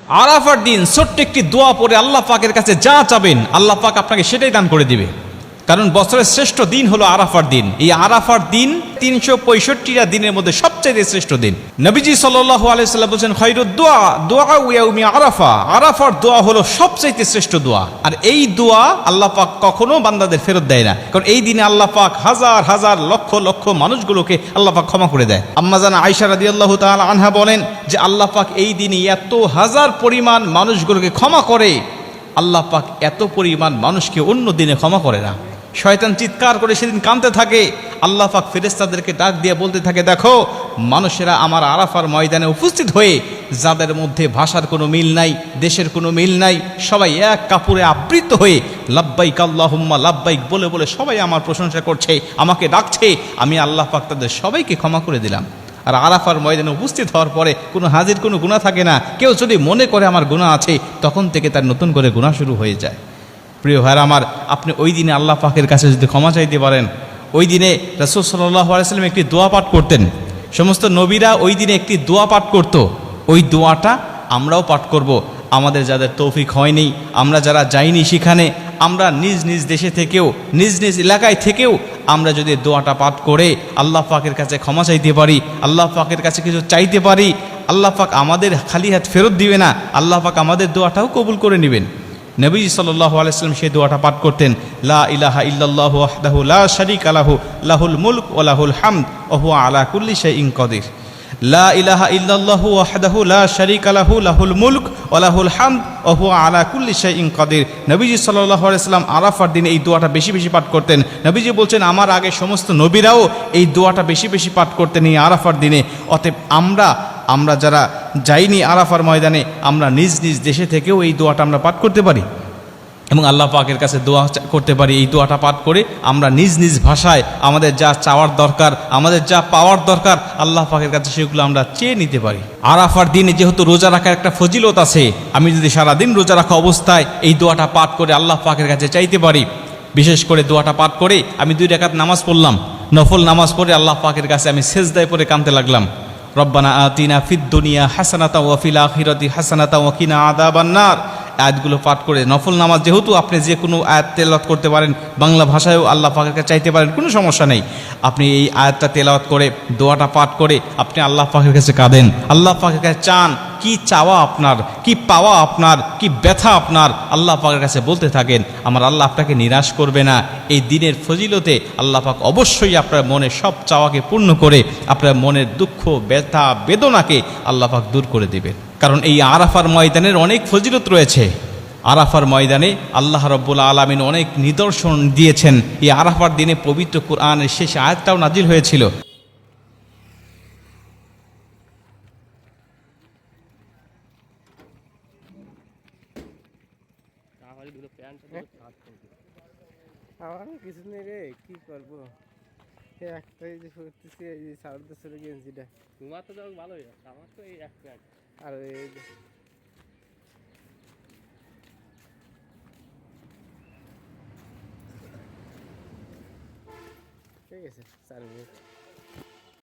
আরাফার দিন ছোট্ট একটি দোয়া পড়ে আল্লাহ পাকের কাছে যা চাবেন আল্লাহ পাক আপনাকে সেটাই দান করে দিবে। কারণ বছরের শ্রেষ্ঠ দিন হলো আরাফার দিন। এই আরাফার দিন ৩৬৫টা দিনের মধ্যে সবচেয়ে শ্রেষ্ঠ দিন। নবীজি সাল্লাল্লাহু আলাইহি ওয়াসাল্লাম বলেন, খায়রুদ দুআ দুআ ইয়াউমি আরাফা। আরাফার দোয়া হলো সবচেয়ে শ্রেষ্ঠ দোয়া। আর এই দোয়া আল্লাহ পাক কখনো বান্দাদের ফেরত দেয় না, কারণ এই দিনে আল্লাহ পাক হাজার হাজার লক্ষ লক্ষ মানুষগুলোকে আল্লাহ পাক ক্ষমা করে দেয়। আম্মা জান আয়েশা রাদিয়াল্লাহু তাআলা আনহা বলেন যে আল্লাহ পাক এই দিনে এত হাজার পরিমাণ মানুষগুলোকে ক্ষমা করে, আল্লাহ পাক এত পরিমাণ মানুষকে অন্য দিনে ক্ষমা করে না। শয়তান চিৎকার করে সেদিন কাঁদতে থাকে। আল্লাহ পাক ফেরেশতাদেরকে ডাক দিয়ে বলতে থাকে, দেখো মানুষেরা আমার আরাফার ময়দানে উপস্থিত হয়ে যাদের মধ্যে ভাষার কোনো মিল নাই, দেশের কোনো মিল নাই, সবাই এক কাপড়ে আবৃত হয়ে লাব্বাইক আল্লাহুম্মা লাব্বাইক বলে বলে সবাই আমার প্রশংসা করছে, আমাকে ডাকছে। আমি আল্লাহ পাক তাদের সবাইকে ক্ষমা করে দিলাম। আর আরাফার ময়দানে উপস্থিত হওয়ার পরে কোনো হাজির কোনো গুনাহ থাকে না। কেউ যদি মনে করে আমার গুনাহ আছে, তখন থেকে তার নতুন করে গুনাহ শুরু হয়ে যায়। প্রিয় ভাইরা আমার, আপনি ওই দিনে আল্লাহ পাকের কাছে যদি ক্ষমা চাইতে পারেন, ওই দিনে রাসূল সাল্লাল্লাহু আলাইহি ওয়াসাল্লাম একটি দোয়া পাঠ করতেন। সমস্ত নবীরা ওই দিনে একটি দোয়া পাঠ করত। ওই দোয়াটা আমরাও পাঠ করব। আমাদের যাদের তৌফিক হয়নি, আমরা যারা যাইনি সেখানে, আমরা নিজ নিজ দেশে থেকেও, নিজ নিজ এলাকায় থেকেও আমরা যদি দোয়াটা পাঠ করে আল্লাহ পাকের কাছে ক্ষমা চাইতে পারি, আল্লাহ পাকের কাছে কিছু চাইতে পারি, আল্লাহ পাক আমাদের খালি হাত ফেরত দিবে না, আল্লাহ পাক আমাদের দোয়াটাও কবুল করে নেবেন। নবীজি সাল্লাল্লাহু আলাইহি ওয়াসাল্লাম সেই দোয়াটা পাঠ করতেন, লা ইলাহা ইল্লাল্লাহু ওয়াহদাহু লা শারীকা লাহু লাহুল মুলক ওয়া লাহুল হামদ ওয়া হুয়া আলা কুল্লি শাইইন কাদির। লা ইলাহা ইল্লাল্লাহু ওয়াহদাহু লা শারীকা লাহু লাহুল মুলক ওয়া লাহুল হামদ ওয়া হুয়া আলা কুল্লি শাইইন কাদির। নবীজি সাল্লাল্লাহু আলাইহি ওয়াসাল্লাম আরাফার দিনে এই দোয়াটা বেশি বেশি পাঠ করতেন। নবীজি বলছেন, আমার আগে সমস্ত নবীরাও এই দোয়াটা বেশি বেশি পাঠ করতেন এই আরাফার দিনে। অতএব আমরা যারা যাইনি আরাফার ময়দানে, আমরা নিজ নিজ দেশে থেকেও এই দোয়াটা আমরা পাঠ করতে পারি এবং আল্লাহ পাকের কাছে দোয়া করতে পারি। এই দোয়াটা পাঠ করে আমরা নিজ নিজ ভাষায় আমাদের যা চাওয়ার দরকার, আমাদের যা পাওয়ার দরকার, আল্লাহ পাকের কাছে সেগুলো আমরা চেয়ে নিতে পারি। আরাফার দিনে যেহেতু রোজা রাখার একটা ফজিলত আছে, আমি যদি সারাদিন রোজা রাখা অবস্থায় এই দোয়াটা পাঠ করে আল্লাহ পাকের কাছে চাইতে পারি, বিশেষ করে দোয়াটা পাঠ করে আমি 2 রাকাত নামাজ পড়লাম, নফল নামাজ পড়ে আল্লাহ পাকের কাছে আমি সেজদায় পড়ে কাঁদতে লাগলাম, রব্বানা আতিনা ফিদ দুনিয়া হাসানাতা ওয়া ফিল আখিরাতি হাসানাতা ওয়া কিনা আযাবান নার। আয়াতগুলো পাঠ করে নফল নামাজ, যেহেতু আপনি যে কোনো আয়াত তেলাওয়াত করতে পারেন, বাংলা ভাষায়ও আল্লাহ পাকের কাছে চাইতে পারেন, কোনো সমস্যা নেই। আপনি এই আয়াতটা তেলাওয়াত করে দোয়াটা পাঠ করে আপনি আল্লাহ পাকের কাছে কাঁদেন, আল্লাহ পাকের কাছে চান, কি চাওয়া আপনার, কি পাওয়া আপনার, কি ব্যথা আপনার, আল্লাহ পাকের কাছে বলতে থাকেন। আমার আল্লাহ আপনাকে নিরাশ করবে না। এই দিনের ফজিলতে আল্লাহ পাক অবশ্যই আপনার মনের সব চাওয়াকে পূর্ণ করে আপনার মনের দুঃখ ব্যথা বেদনাকে আল্লাহ পাক দূর করে দেবেন। কারণ এই আরাফার ময়দানের অনেক ফজিলত রয়েছে। আরাফার ময়দানে আল্লাহ রাব্বুল আলামিন অনেক নিদর্শন দিয়েছেন। এই আরাফার দিনে পবিত্র কোরআনের শেষ আয়াতটাও নাজিল হয়েছিল। আমার কিছু নেই রে, কি করবো? একটাই যে করতেছি, এই যে সাউন্ড চলে গেঞ্জিটা। তোমার তো যাও ভালোই আছে, আমার তো এই এক প্যান্ট। আর এই ঠিক আছে, 4 মিনিট।